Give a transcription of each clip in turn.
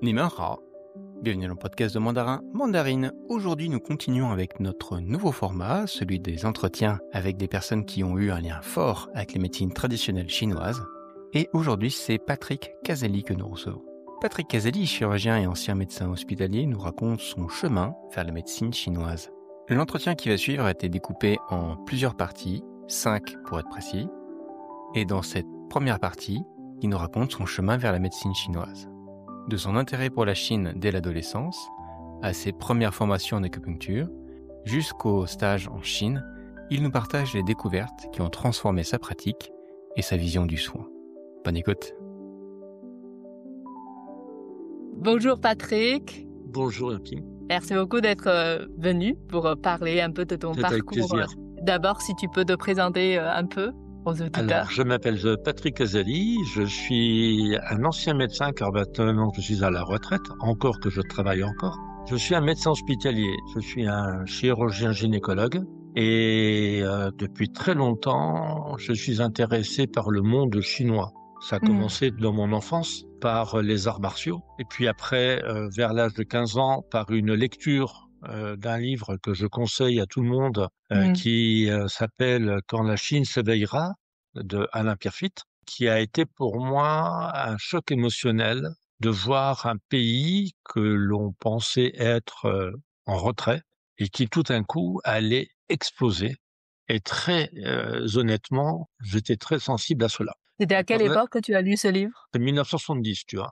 Ni men hao. Bienvenue dans le podcast de Mandarin Mandarine. Aujourd'hui, nous continuons avec notre nouveau format, celui des entretiens avec des personnes qui ont eu un lien fort avec les médecines traditionnelles chinoises. Et aujourd'hui, c'est Patrick Caselli que nous recevons. Patrick Caselli, chirurgien et ancien médecin hospitalier, nous raconte son chemin vers la médecine chinoise. L'entretien qui va suivre a été découpé en plusieurs parties, 5 pour être précis. Et dans cette première partie, il nous raconte son chemin vers la médecine chinoise. De son intérêt pour la Chine dès l'adolescence, à ses premières formations en acupuncture, jusqu'au stage en Chine, il nous partage les découvertes qui ont transformé sa pratique et sa vision du soin. Bonne écoute. Bonjour Patrick. Bonjour Kim. Merci beaucoup d'être venu pour parler un peu de ton C'est avec parcours. plaisir. D'abord, si tu peux te présenter un peu aux auditeurs. Alors, je m'appelle Patrick Caselli, je suis un ancien médecin car maintenant je suis à la retraite, encore que je travaille encore. Je suis un médecin hospitalier, je suis un chirurgien gynécologue et depuis très longtemps, je suis intéressé par le monde chinois. Ça a commencé dans mon enfance par les arts martiaux et puis après, vers l'âge de 15 ans, par une lecture d'un livre que je conseille à tout le monde qui s'appelle « Quand la Chine s'éveillera » de Alain Pierrefitte, qui a été pour moi un choc émotionnel de voir un pays que l'on pensait être en retrait et qui tout d'un coup allait exploser. Et très honnêtement, j'étais très sensible à cela. C'était à quelle époque que tu as lu ce livre? C'est 1970, tu vois.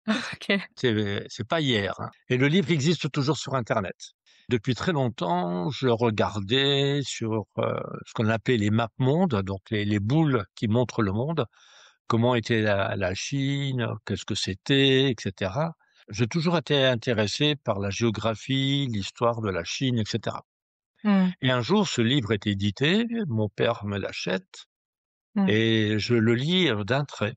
Ok. C'est pas hier. Hein. Et le livre existe toujours sur Internet. Depuis très longtemps, je regardais sur ce qu'on appelait les maps mondes, donc les boules qui montrent le monde, comment était la Chine, qu'est-ce que c'était, etc. J'ai toujours été intéressé par la géographie, l'histoire de la Chine, etc. Et un jour, ce livre est édité, mon père me l'achète, et je le lis d'un trait.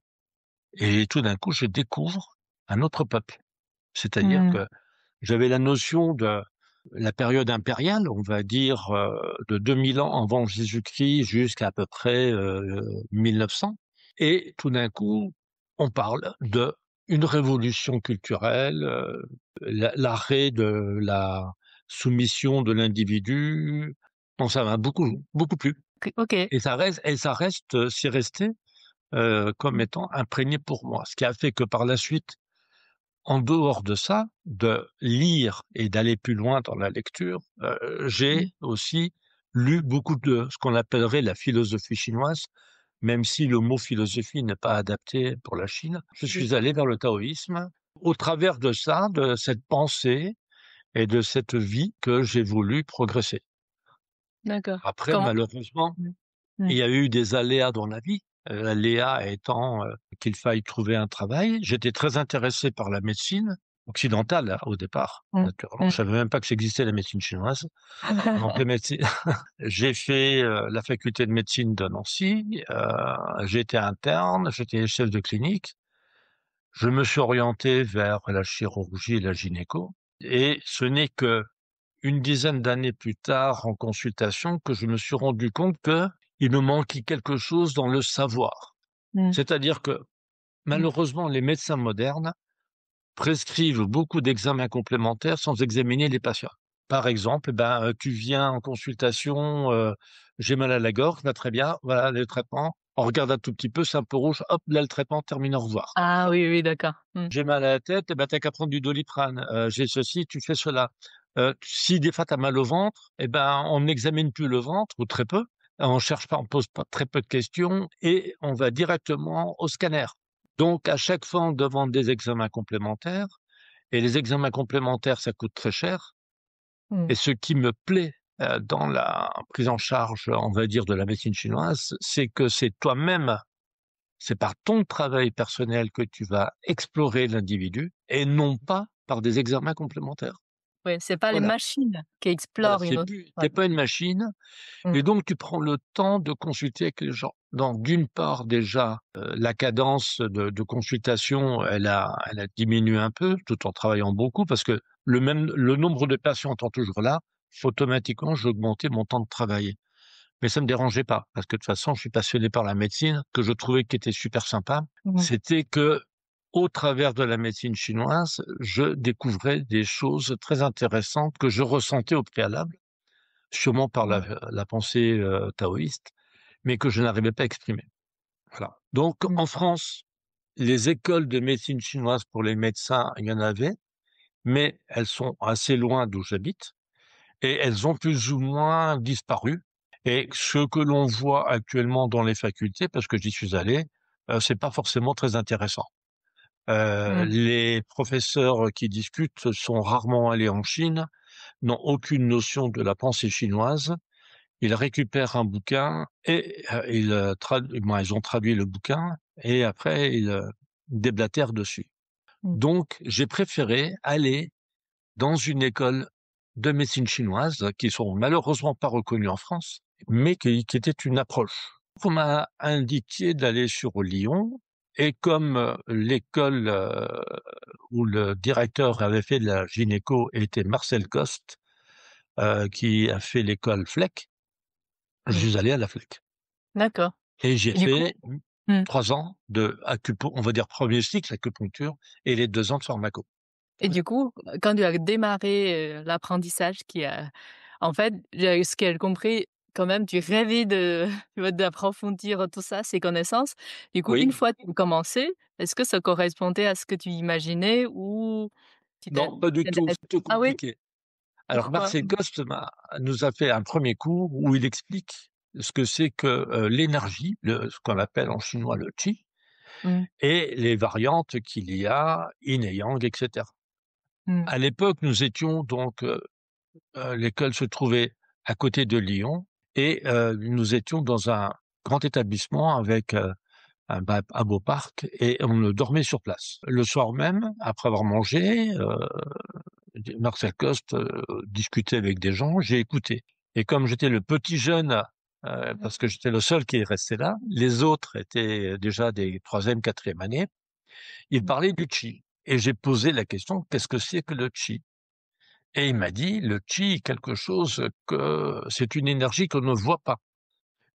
Et tout d'un coup, je découvre un autre peuple. C'est-à-dire que j'avais la notion de la période impériale, on va dire de 2000 ans avant Jésus-Christ jusqu'à peu près 1900. Et tout d'un coup, on parle de une révolution culturelle, l'arrêt de la soumission de l'individu. Bon, ça m'a beaucoup plu. Ok. Et ça reste, c'est resté comme étant imprégné pour moi. Ce qui a fait que par la suite, en dehors de ça, de lire et d'aller plus loin dans la lecture, j'ai aussi lu beaucoup de ce qu'on appellerait la philosophie chinoise, même si le mot philosophie n'est pas adapté pour la Chine. Je suis allé vers le taoïsme au travers de ça, de cette pensée et de cette vie que j'ai voulu progresser. D'accord. Après, malheureusement, il y a eu des aléas dans la vie. L'aléa étant qu'il faille trouver un travail. J'étais très intéressé par la médecine occidentale au départ. Naturellement, je savais même pas que ça existait la médecine chinoise. Donc j'ai fait la faculté de médecine de Nancy. J'ai été interne, j'étais chef de clinique. Je me suis orienté vers la chirurgie et la gynéco. Et ce n'est que une dizaine d'années plus tard, en consultation, que je me suis rendu compte que il me manquait quelque chose dans le savoir. C'est-à-dire que, malheureusement, les médecins modernes prescrivent beaucoup d'examens complémentaires sans examiner les patients. Par exemple, tu viens en consultation, j'ai mal à la gorge, très bien, voilà le traitement. On regarde un tout petit peu, c'est un peu rouge, hop, là le traitement termine, au revoir. Ah oui, d'accord. J'ai mal à la tête, t'as qu'à prendre du Doliprane. J'ai ceci, tu fais cela. Si des fois t'as mal au ventre, on n'examine plus le ventre, ou très peu. On cherche pas, on pose pas très peu de questions, et on va directement au scanner. Donc, à chaque fois, on demande des examens complémentaires, et les examens complémentaires, ça coûte très cher. Et ce qui me plaît dans la prise en charge, on va dire, de la médecine chinoise, c'est que c'est toi-même, c'est par ton travail personnel que tu vas explorer l'individu, et non pas par des examens complémentaires. Oui, c'est pas les machines qui explorent une autre. T'es pas une machine, et donc tu prends le temps de consulter avec les gens. Donc d'une part déjà, la cadence de consultation, elle a diminué un peu, tout en travaillant beaucoup, parce que le nombre de patients étant toujours là, automatiquement j'augmentais mon temps de travail. Mais ça me dérangeait pas, parce que de toute façon, je suis passionné par la médecine, que je trouvais qui était super sympa. C'était que au travers de la médecine chinoise, je découvrais des choses très intéressantes que je ressentais au préalable, sûrement par Mmh. la pensée taoïste, mais que je n'arrivais pas à exprimer. Voilà. Donc, en D'accord. France, les écoles de médecine chinoise pour les médecins, il y en avait, mais elles sont assez loin d'où j'habite et elles ont plus ou moins disparu. Et ce que l'on voit actuellement dans les facultés, parce que j'y suis allé, c'est pas forcément très intéressant. Mmh. Les professeurs qui discutent sont rarement allés en Chine, n'ont aucune notion de la pensée chinoise. Ils récupèrent un bouquin et ils ont traduit le bouquin et après ils déblatèrent dessus. Mmh. Donc, j'ai préféré aller dans une école de médecine chinoise qui sont malheureusement pas reconnues en France, mais qui était une approche. On m'a indiqué d'aller sur Lyon et comme l'école où le directeur avait fait de la gynéco était Marcel Coste, qui a fait l'école Fleck, je Mmh. suis allé à la Fleck D'accord. et j'ai Et du coup fait mmh. 3 ans de on va dire 1er cycle acupuncture et les 2 ans de pharmaco. Et du coup, quand tu as démarré, l'apprentissage qui a en fait, ce que j'ai compris, quand même, tu rêvais de tu vois, d'approfondir tout ça, ces connaissances. Du coup, une Oui, fois que tu as commencé, est-ce que ça correspondait à ce que tu imaginais ou tu t'es non, pas du tout, intéressé c'est tout ah oui? compliqué. Alors Pourquoi? Marcel Coste nous a fait un premier cours où il explique ce que c'est que, l'énergie, ce qu'on appelle en chinois le qi Mmh. et les variantes qu'il y a, yin et yang et cetera. Mmh. À l'époque, nous étions donc, l'école se trouvait à côté de Lyon et nous étions dans un grand établissement avec, un beau parc et on dormait sur place. Le soir même, après avoir mangé, Marcel Coste discutait avec des gens, j'ai écouté. Et comme j'étais le petit jeune, parce que j'étais le seul qui est resté là, les autres étaient déjà des 3e, 4e années, il parlait du qi. Et j'ai posé la question: «Qu'est-ce que c'est que le qi?» Et il m'a dit: «Le qi est quelque chose que c'est une énergie qu'on ne voit pas.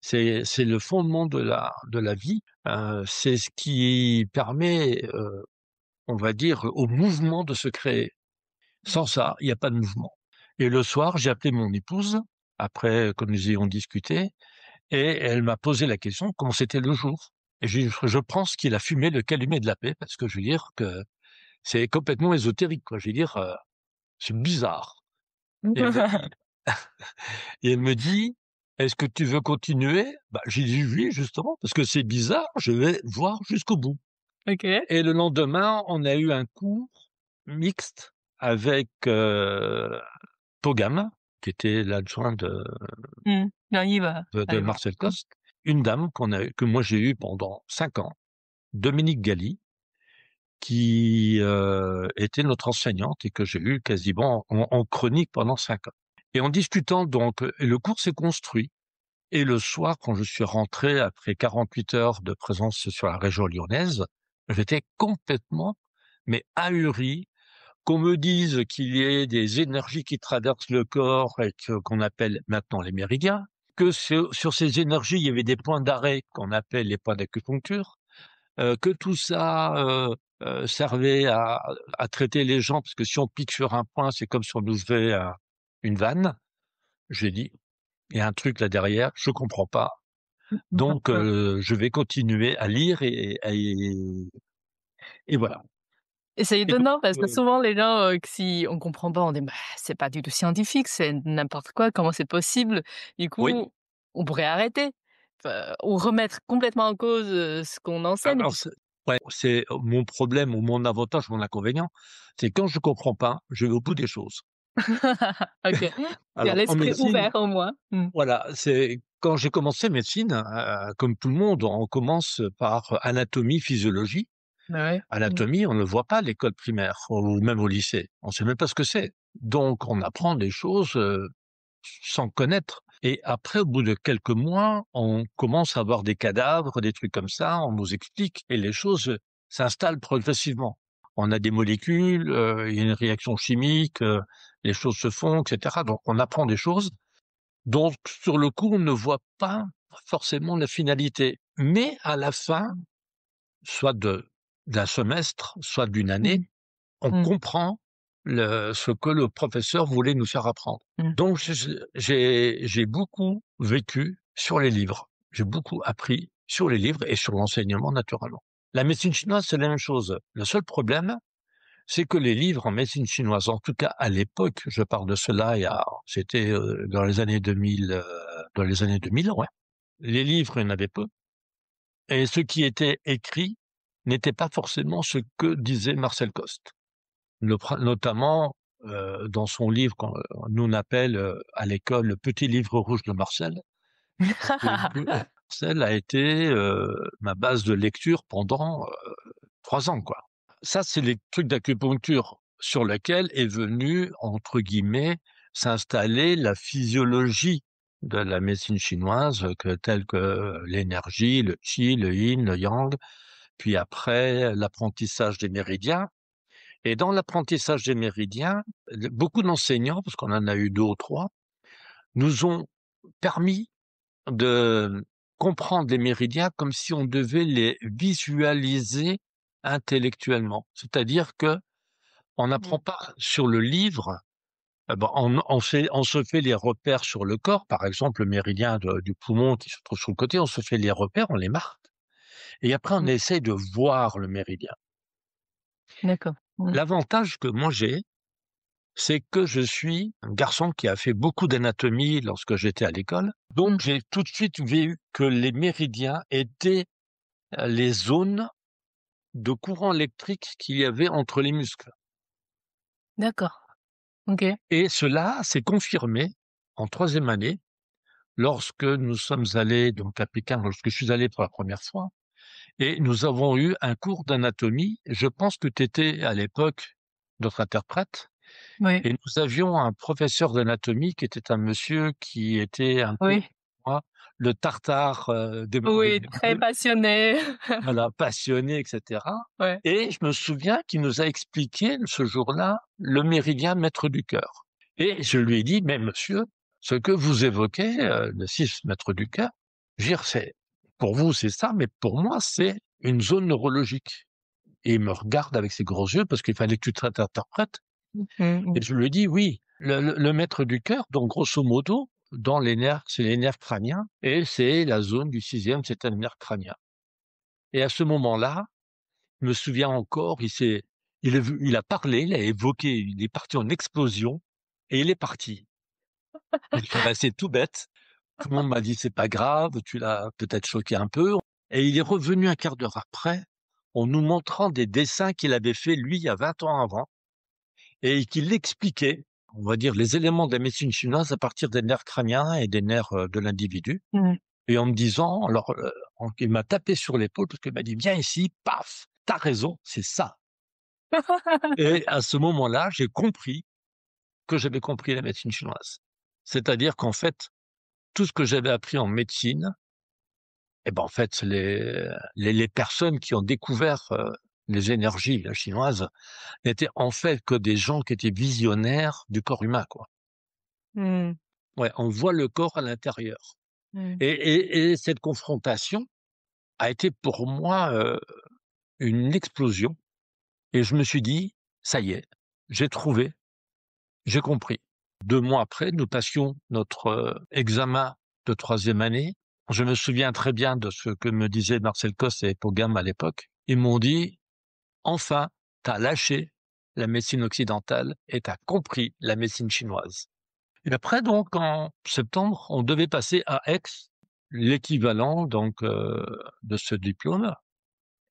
C'est le fondement de la vie, c'est ce qui permet, on va dire, au mouvement de se créer. Sans ça, il y a pas de mouvement». Et le soir, j'ai appelé mon épouse, après que nous ayons discuté, et elle m'a posé la question, comment c'était le jour? Et j'ai dit: «Je pense qu'il a fumé le calumet de la paix», parce que je veux dire que c'est complètement ésotérique, quoi. Je veux dire, c'est bizarre. Et elle me dit et elle me dit: «Est-ce que tu veux continuer?» Bah, j'ai dit: «Oui, justement, parce que c'est bizarre, je vais voir jusqu'au bout». OK. Et le lendemain, on a eu un cours mixte avec, Pogam, qui était l'adjoint Mmh. Non, il va de aller voir. Marcel Mmh. Coste, une dame que moi j'ai eue pendant 5 ans, Dominique Galli, qui, était notre enseignante et que j'ai eue quasiment en chronique pendant 5 ans. Et en discutant donc, le cours s'est construit et le soir, quand je suis rentré après 48 heures de présence sur la région lyonnaise, j'étais complètement, mais ahuri qu'on me dise qu'il y ait des énergies qui traversent le corps et qu'on appelle maintenant les méridiens, que sur ces énergies, il y avait des points d'arrêt qu'on appelle les points d'acupuncture, que tout ça, servait à traiter les gens, parce que si on pique sur un point, c'est comme si on ouvrait une vanne. J'ai dit: «Il y a un truc là derrière, je comprends pas, donc je vais continuer à lire et voilà». Et c'est Et donc étonnant parce que souvent les gens, que si on comprend pas, on dit: «Bah, c'est pas du tout scientifique, c'est n'importe quoi, comment c'est possible?» Du oui, coup, on pourrait arrêter, enfin, ou remettre complètement en cause, ce qu'on enseigne alors puisque c'est mon problème ou mon avantage, mon inconvénient, c'est quand je comprends pas, je vais au bout des choses. OK. Tu as Alors en l'esprit médecine, ouvert au moins. Mmh. voilà, c'est quand j'ai commencé médecine, comme tout le monde, on commence par anatomie, physiologie. Bah, ouais. Mmh. Anatomie, on ne le voit pas à l'école primaire ou même au lycée. On sait même pas ce que c'est. Donc on apprend des choses, sans connaître et après, au bout de quelques mois, on commence à voir des cadavres, des trucs comme ça, on nous explique et les choses, s'installent progressivement. On a des molécules, il y a une réaction chimique, les choses se font et cetera. Donc on apprend des choses dont, sur le coup, on ne voit pas forcément la finalité. Mais à la fin, soit d'un semestre, soit d'une année, Mmh. on Mmh. comprend ce que le professeur voulait nous faire apprendre. Mmh. Donc j'ai beaucoup vécu sur les livres. J'ai beaucoup appris sur les livres et sur l'enseignement naturellement. La médecine chinoise, c'est la même chose. Le seul problème, c'est que les livres en médecine chinoise, en tout cas à l'époque, je parle de cela c'était dans les années 2000, dans les années 2000, ouais. Les livres, il y en avait peu, et ce qui était écrit n'était pas forcément ce que disait Marcel Coste. Notamment, dans son livre qu'on nous on appelle, à l'école le petit livre rouge de Marcel. Marcel a été, ma base de lecture pendant, 3 ans, quoi. Ça, c'est les trucs d'acupuncture sur lesquels est venue, entre guillemets, «s'installer» la physiologie de la médecine chinoise, telle que l'énergie, le qi, le yin, le yang, puis après l'apprentissage des méridiens. Et dans l'apprentissage des méridiens, beaucoup d'enseignants, parce qu'on en a eu 2 ou 3, nous ont permis de comprendre les méridiens comme si on devait les visualiser intellectuellement. C'est-à-dire que on n'apprend Mmh. pas sur le livre, on se fait les repères sur le corps, par exemple, le méridien du poumon qui se trouve sur le côté, on se fait les repères, on les marque et après on Mmh. essaye de voir le méridien. D'accord. Mmh. L'avantage que moi j'ai, c'est que je suis un garçon qui a fait beaucoup d'anatomie lorsque j'étais à l'école. Mmh. Donc j'ai tout de suite vu que les méridiens étaient, les zones de courant électrique qu'il y avait entre les muscles. D'accord. OK. Et cela s'est confirmé en 3e année lorsque nous sommes allés donc à Pékin, lorsque je suis allé pour la première fois et nous avons eu un cours d'anatomie. Je pense que tu étais à l'époque notre interprète. Oui. Et nous avions un professeur d'anatomie qui était un monsieur qui était un peu, Oui. moi, le tartare, Oui, des très bleus, passionné. voilà, passionné et cetera. Ouais. Et je me souviens qu'il nous a expliqué ce jour-là le méridien maître du cœur. Et je lui ai dit: «Mais monsieur, ce que vous évoquez, le 6 mètre du cœur, je veux dire, c'est pour vous, c'est ça, mais pour moi, c'est une zone neurologique». Et il me regarde avec ses gros yeux parce qu'il fallait que tu te interprètes. Mmh mh. Et je lui dis: «Oui, le maître du cœur, donc grosso modo, dans les nerfs, c'est les nerfs crâniens et c'est la zone du 6e, c'est un nerf crânien». Et à ce moment-là, je me souviens encore, il a parlé, il a évoqué, il est parti en explosion et il est parti. Je suis resté tout bête. Tout le monde m'a dit: «C'est pas grave, tu l'as peut-être choqué un peu», et il est revenu un quart d'heure après, en nous montrant des dessins qu'il avait fait lui, il y a 20 ans avant. Et qu'il expliquait, on va dire, les éléments de la médecine chinoise à partir des nerfs crâniens et des nerfs, de l'individu, Mmh. et en me disant alors, il m'a tapé sur l'épaule parce qu'il m'a dit: «Viens ici, paf, tu as raison, c'est ça». Et à ce moment-là, j'ai compris que j'avais compris la médecine chinoise. C'est-à-dire qu'en fait, tout ce que j'avais appris en médecine, et ben, en fait, les personnes qui ont découvert, les énergies, chinoises, n'étaient en fait que des gens qui étaient visionnaires du corps humain, quoi. Mmh. Ouais, on voit le corps à l'intérieur. Mmh. Et cette confrontation a été pour moi, une explosion, et je me suis dit: «Ça y est, j'ai trouvé, j'ai compris». 2 mois après, nous passions notre, examen de 3e année. Je me souviens très bien de ce que me disaient Marcel Coste et Pogam à l'époque. Ils m'ont dit: «Enfin, tu as lâché la médecine occidentale et tu as compris la médecine chinoise». Et après donc en septembre, on devait passer à Aix, l'équivalent donc, de ce diplôme.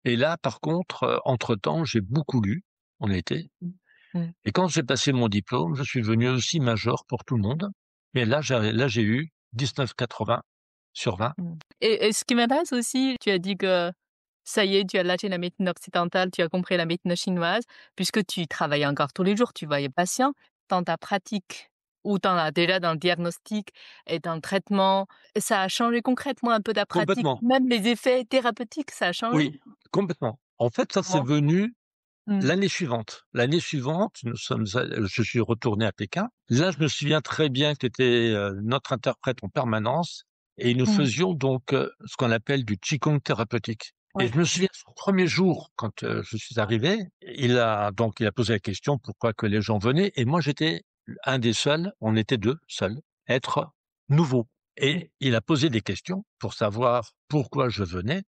Et là par contre, entre-temps, j'ai beaucoup lu en été, Mmh. Mmh. et quand j'ai passé mon diplôme, je suis devenu aussi major pour tout le monde. Mais là j'ai eu 19,80 sur 20. Mmh. Et ce qui m'intéresse aussi, tu as dit que ça y est, tu as lâché la médecine occidentale, tu as compris la médecine chinoise, puisque tu travaillais encore tous les jours, tu voyais patient. Dans ta pratique ou déjà dans le diagnostic et dans le traitement, ça a changé concrètement un peu ta pratique, Complètement, même les effets thérapeutiques, ça a changé? oui, complètement. En fait, ça c'est Comment? venu Mmh. l'année suivante. L'année suivante, je suis retourné à Pékin. Là, je me souviens très bien que tu étais, notre interprète en permanence, et nous Mmh. faisions donc, ce qu'on appelle du qigong thérapeutique. Et Ouais. je me souviens, son premier jour, quand je suis arrivé, il a posé la question pourquoi que les gens venaient. Et moi, j'étais un des seuls, on était 2 seuls, à être nouveaux. Et il a posé des questions pour savoir pourquoi je venais.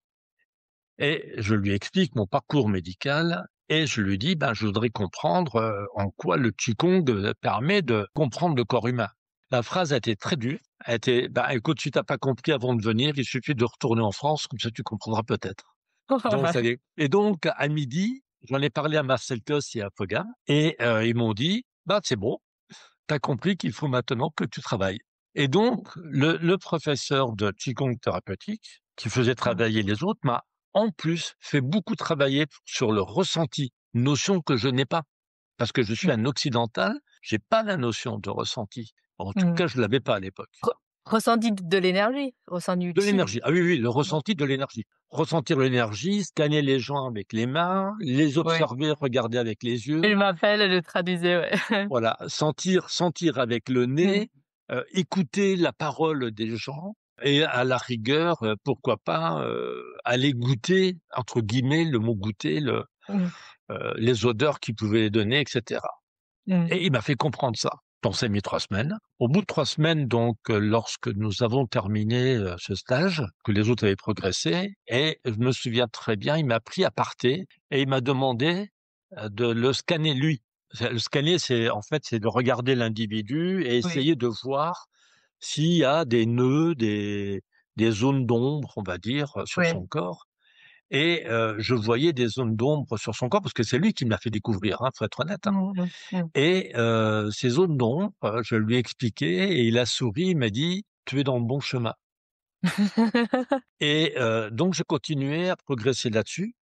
Et je lui explique mon parcours médical et je lui dis: «Ben, je voudrais comprendre, en quoi le qigong, permet de comprendre le corps humain». La phrase a été très dure, a été: «Ben, écoute, si tu as pas compris avant de venir, il suffit de retourner en France, comme ça tu comprendras peut-être». Donc ça y et donc à midi, j'en ai parlé à Marcel Coste et à Fogam et ils m'ont dit: «Bah, c'est bon, tu as compris qu'il faut maintenant que tu travailles». Et donc le professeur de qigong thérapeutique, qui faisait travailler les autres, m'a en plus fait beaucoup travailler sur le ressenti, notion que je n'ai pas. Parce que je suis un occidental, j'ai pas la notion de ressenti. En tout Mmh. cas, je l'avais pas à l'époque. Re Ressenti de l'énergie, ressenti De utile. l'énergie. Ah oui, oui, le ressenti de l'énergie. Ressentir l'énergie, scanner les gens avec les mains, les Ouais. observer, regarder avec les yeux, Il m'appelle, je traduisais, ouais. voilà, sentir avec le Mmh. nez, écouter la parole des gens et à la rigueur, pourquoi pas, aller «goûter» entre guillemets, le mot goûter, Mmh. les odeurs qu'ils pouvaient donner et cetera. Mmh. Et il m'a fait comprendre ça. On s'est mis 3 semaines. Au bout de 3 semaines donc, lorsque nous avons terminé, ce stage, que les autres avaient progressé et je me souviens très bien, il m'a pris à parté et il m'a demandé, de le scanner lui. Le scanner, c'est en fait, c'est de regarder l'individu et Oui. essayer de voir s'il y a des nœuds, des zones d'ombre, on va dire, sur Oui. son corps et je voyais des zones d'ombre sur son corps parce que c'est lui qui me l'a fait découvrir, hein, faut être honnête, hein. Mmh mh. Mmh. Et ces zones d'ombre, je lui ai expliqué et il a souri, il m'a dit: «Tu es dans le bon chemin» et donc j'ai continué à progresser là-dessus.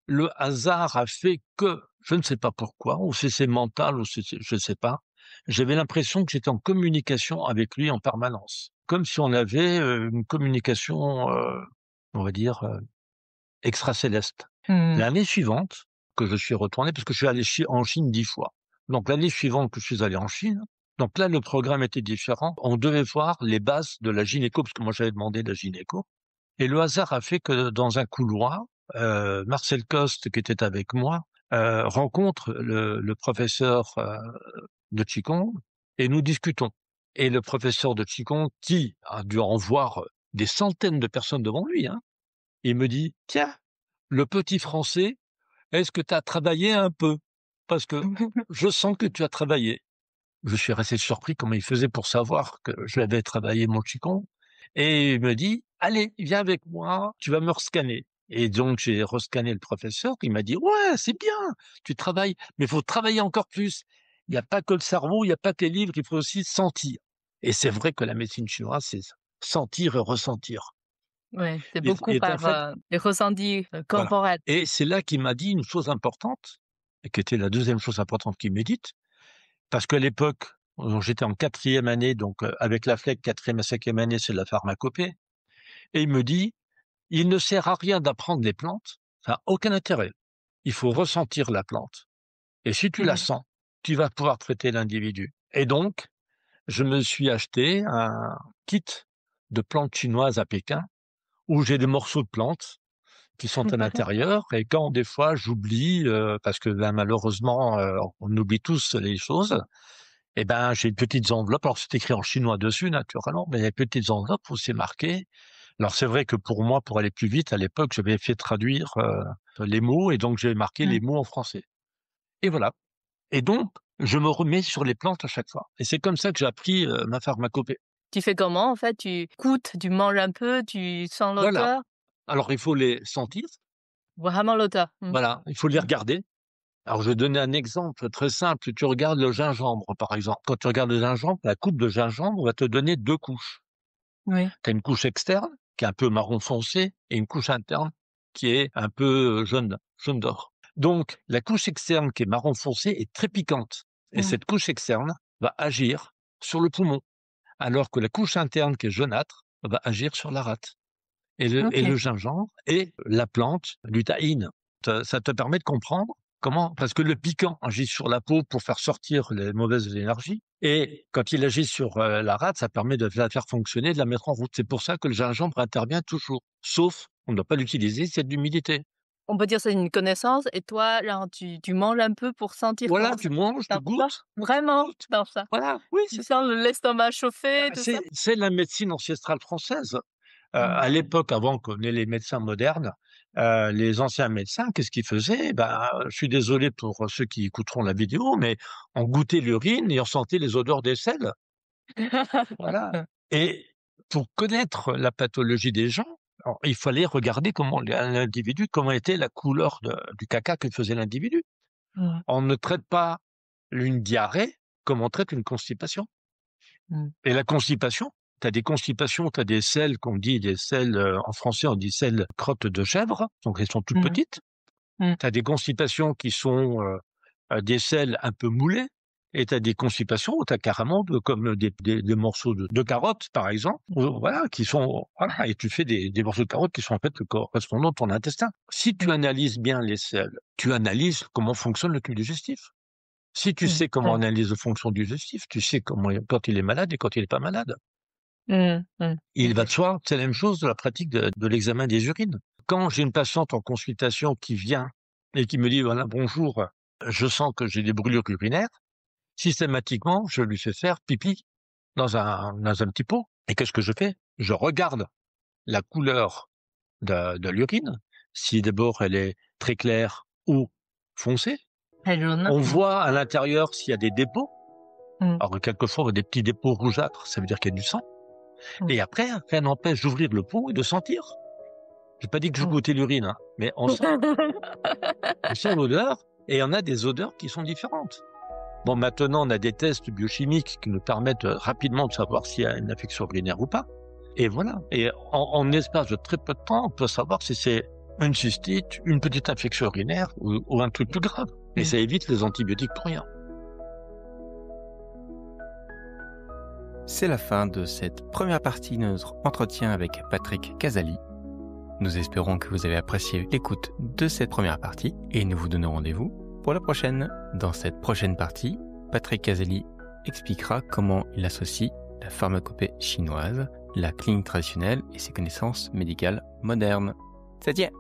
Le hasard a fait que, je ne sais pas pourquoi, ou si c'est mental ou si c'est je ne sais pas, j'avais l'impression que j'étais en communication avec lui en permanence. Comme si on avait, une communication, on va dire, extracéleste. Mmh. L'année suivante que je suis retourné, parce que je suis allé en Chine 10 fois. Donc l'année suivante que je suis allé en Chine, donc là, le programme était différent. On devait voir les bases de la gynéco, parce que moi j'avais demandé la gynéco. Et le hasard a fait que dans un couloir, Marcel Coste, qui était avec moi, rencontre le professeur de Qigong et nous discutons. Et le professeur de Qigong, qui a dû en voir des centaines de personnes devant lui, hein, il me dit: «Tiens, le petit Français, est-ce que tu as travaillé un peu? Parce que je sens que tu as travaillé». Je suis resté surpris comment il faisait pour savoir que je l'avais travaillé mon qigong et il me dit: «Allez, viens avec moi, tu vas me rescanner» et donc j'ai rescanné le professeur, il m'a dit: «Ouais, c'est bien, tu travailles, mais il faut travailler encore plus. Il n'y a pas que le cerveau, il n'y a pas que les livres, il faut aussi sentir» et c'est vrai que la médecine chinoise, c'est ça, sentir et ressentir Ouais, c'est beaucoup et en par, fait les ressentis, voilà corporels. et c'est là qu'il m'a dit une chose importante et qui était la deuxième chose importante qu'il m'ait dite. Parce qu'à l'époque, j'étais en 4e année, donc avec la FLEC, 4e et 5e année, c'est de la pharmacopée et il me dit: «Il ne sert à rien d'apprendre les plantes, ça a aucun intérêt. Il faut ressentir la plante et si tu la Mmh. sens, tu vas pouvoir traiter l'individu» et donc je me suis acheté un kit de plantes chinoises à Pékin où j'ai des morceaux de plantes qui sont à l'intérieur et quand des fois j'oublie, parce que, ben, malheureusement, on oublie tous les choses. Eh ben, j'ai de petites enveloppes. Alors, c'est écrit en chinois dessus, naturellement, mais il y a des petites enveloppes où c'est marqué. Alors, c'est vrai que pour moi, pour aller plus vite, à l'époque, j'avais fait traduire les mots et donc j'ai marqué Mmh. les mots en français. Et voilà. Et donc, je me remets sur les plantes à chaque fois. Et c'est comme ça que j'ai appris ma pharmacopée. Tu fais comment en fait? Tu goûtes, tu manges un peu, tu sens Voilà. l'odeur? Alors, il faut les sentir. Vraiment l'odeur? Mmh. Voilà. Il faut les Mmh. regarder. Alors, je vais donner un exemple très simple. Tu regardes le gingembre, par exemple. Quand tu regardes le gingembre, la coupe de gingembre va te donner 2 couches. Oui. Tu as une couche externe qui est un peu marron foncé et une couche interne qui est un peu jaune d'or. Donc la couche externe qui est marron foncé est très piquante et Mmh. cette couche externe va agir sur le poumon, alors que la couche interne qui est jaunâtre va agir sur la rate. Et OK. le gingembre et la plante lutéine. Ça te permet de comprendre comment parce que le piquant agit sur la peau pour faire sortir les mauvaises énergies et quand il agit sur, la rate, ça permet de la faire fonctionner, de la mettre en route. C'est pour ça que le gingembre intervient toujours, sauf On ne doit pas l'utiliser s'il y a de l'humidité. On peut dire c'est une connaissance et toi, genre, tu manges un peu pour sentir Voilà, comment tu ça manges, tu dans toi? goûtes, Vraiment, goûtes. dans ça? Voilà, oui, Tu c'est sens l'estomac chauffer, tout ça? c'est la médecine ancestrale française. Mmh. À l'époque, avant qu'on ait les médecins modernes, les anciens médecins, qu'est-ce qu'ils faisaient? Ben, je suis désolé pour ceux qui écouteront la vidéo, mais on goûtait l'urine et on sentait les odeurs des selles. Voilà. Et pour connaître la pathologie des gens, alors, il fallait regarder comment était la couleur du caca que faisait l'individu. Mmh. On ne traite pas une diarrhée comme on traite une constipation. Mmh. Et la constipation, tu as des constipations, tu as des selles qu'on dit des selles, en français on dit selles crottes de chèvre, donc elles sont toutes Mmh. petites. Mmh. Tu as des constipations qui sont des selles un peu moulées, et tu as des constipations où tu as carrément comme des morceaux de carottes, par exemple, voilà, qui sont, voilà, et tu fais des morceaux de carottes qui sont en fait correspondants à ton intestin. Si tu analyses bien les selles, tu analyses comment fonctionne le tube digestif. Si tu Mmh. sais comment Mmh. analyse le fonction digestif, tu sais quand il est malade et quand il est pas malade. Mmh. Mmh. Il va de soi, c'est la même chose de la pratique de l'examen des urines. Quand j'ai une patiente en consultation qui vient et qui me dit, voilà, bonjour, je sens que j'ai des brûlures urinaires, systématiquement, je lui fais faire pipi dans un petit pot. Et qu'est-ce que je fais? Je regarde la couleur de l'urine, si d'abord elle est très claire ou foncée. Très jaune. On voit à l'intérieur s'il y a des dépôts. Mmh. Alors, quelquefois, on a des petits dépôts rougeâtres, ça veut dire qu'il y a du sang. Mmh. Et après, rien n'empêche d'ouvrir le pot et de sentir. J'ai pas dit que je Mmh. goûtais l'urine, hein, mais on sent l'odeur, et on a des odeurs qui sont différentes. Bon, maintenant, on a des tests biochimiques qui nous permettent rapidement de savoir s'il y a une infection urinaire ou pas. Et voilà. Et en espace de très peu de temps, on peut savoir si c'est une cystite, une petite infection urinaire ou un truc plus grave. Et Mmh. ça évite les antibiotiques pour rien. C'est la fin de cette première partie de notre entretien avec Patrick Casali. Nous espérons que vous avez apprécié l'écoute de cette première partie et nous vous donnons rendez-vous pour la prochaine. Dans cette prochaine partie, Patrick Casali expliquera comment il associe la pharmacopée chinoise, la clinique traditionnelle et ses connaissances médicales modernes. 再见